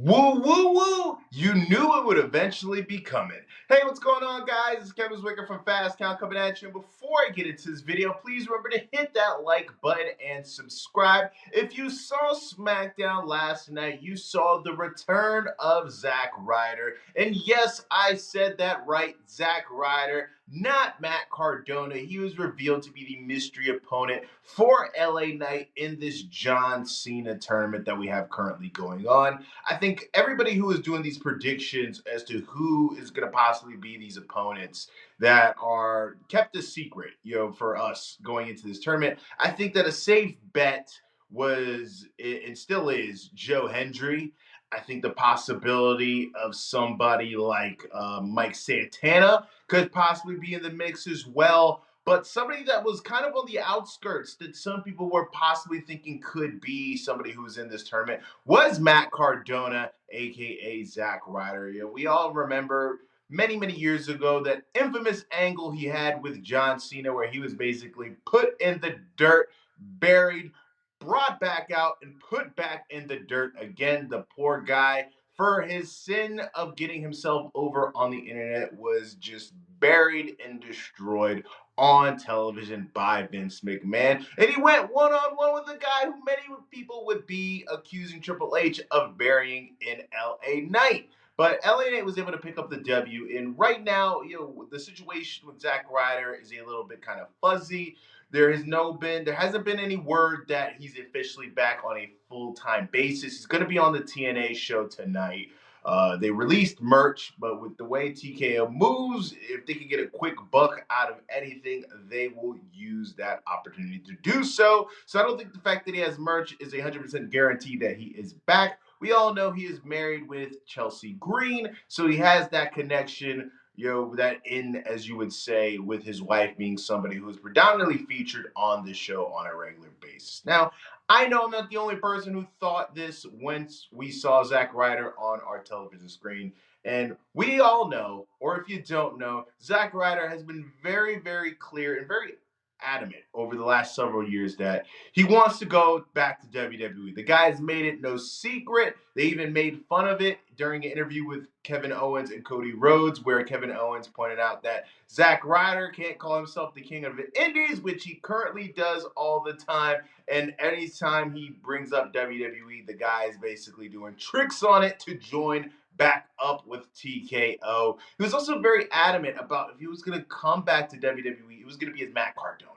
Woo, woo, woo! You knew it would eventually be coming. Hey, what's going on, guys? It's Kevin Zwicker from Fast Count coming at you. And before I get into this video, please remember to hit that like button and subscribe. If you saw Smackdown last night, you saw the return of Zack Ryder. And yes, I said that right, Zack Ryder, not Matt Cardona. He was revealed to be the mystery opponent for LA Knight in this John Cena tournament that we have currently going on. I think everybody who is doing these predictions as to who is going to possibly be these opponents that are kept a secret, for us going into this tournament, I think that a safe bet was and still is Joe Hendry. I think the possibility of somebody like Mike Santana could possibly be in the mix as well. But somebody that was kind of on the outskirts that some people were possibly thinking could be somebody who was in this tournament was Matt Cardona, aka Zack Ryder. We all remember many, many years ago that infamous angle he had with John Cena, where he was basically put in the dirt, buried, brought back out, and put back in the dirt again. The poor guy, for his sin of getting himself over on the internet, was just buried and destroyed on television by Vince McMahon. And he went one-on-one with a guy who many people would be accusing Triple H of burying in LA Knight. But LA Knight was able to pick up the W. And right now, the situation with Zack Ryder is a little bit kind of fuzzy. There hasn't been any word that he's officially back on a full-time basis. He's going to be on the TNA show tonight. They released merch, but with the way TKO moves, if they can get a quick buck out of anything, they will use that opportunity to do so. So I don't think the fact that he has merch is 100% guarantee that he is back. We all know he is married with Chelsea Green, so he has that connection, that in, as you would say, with his wife being somebody who is predominantly featured on this show on a regular basis. Now, I know I'm not the only person who thought this once we saw Zack Ryder on our television screen. And we all know, or if you don't know, Zack Ryder has been very, very clear and very adamant over the last several years that he wants to go back to WWE. The guys made it no secret. They even made fun of it during an interview with Kevin Owens and Cody Rhodes, where Kevin Owens pointed out that Zack Ryder can't call himself the king of the indies, which he currently does all the time. And anytime he brings up WWE, the guy is basically doing tricks on it to join back up with TKO. He was also very adamant about if he was going to come back to WWE, it was going to be as Matt Cardona.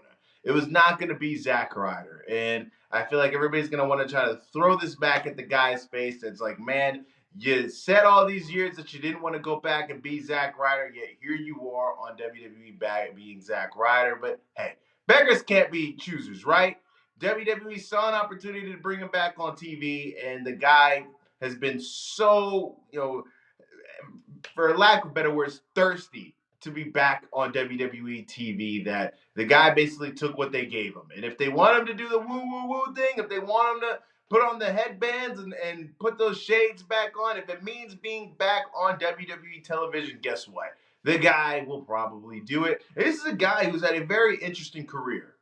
It was not going to be Zack Ryder. And I feel like everybody's going to want to try to throw this back at the guy's face. That's like, man, you said all these years that you didn't want to go back and be Zack Ryder, yet here you are on WWE back being Zack Ryder. But hey, beggars can't be choosers, right? WWE saw an opportunity to bring him back on TV, and the guy has been so, for lack of better words, thirsty to be back on WWE TV that the guy basically took what they gave him. And if they want him to do the woo woo woo thing, if they want him to put on the headbands and put those shades back on, if it means being back on WWE television, guess what? The guy will probably do it. And this is a guy who's had a very interesting career,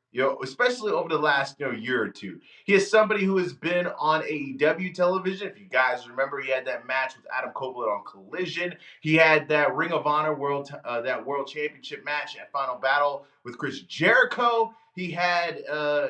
especially over the last year or two. He is somebody who has been on AEW television. If you guys remember, he had that match with Adam Copeland on Collision. He had that Ring of Honor World Championship match at Final Battle with Chris Jericho. He had,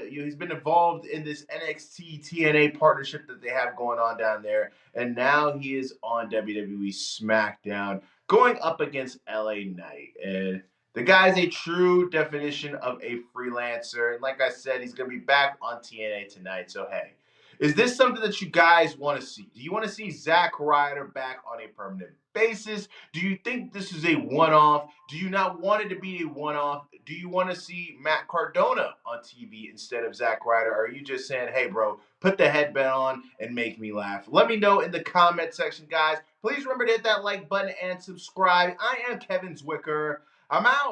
he's been involved in this NXT TNA partnership that they have going on down there, and now he is on WWE SmackDown, going up against LA Knight. And the guy's a true definition of a freelancer. And like I said, he's going to be back on TNA tonight. So, hey, is this something that you guys want to see? Do you want to see Zack Ryder back on a permanent basis? Do you think this is a one-off? Do you not want it to be a one-off? Do you want to see Matt Cardona on TV instead of Zack Ryder? Or are you just saying, hey, bro, put the headband on and make me laugh? Let me know in the comment section, guys. Please remember to hit that like button and subscribe. I am Kevin Zwicker. I'm out.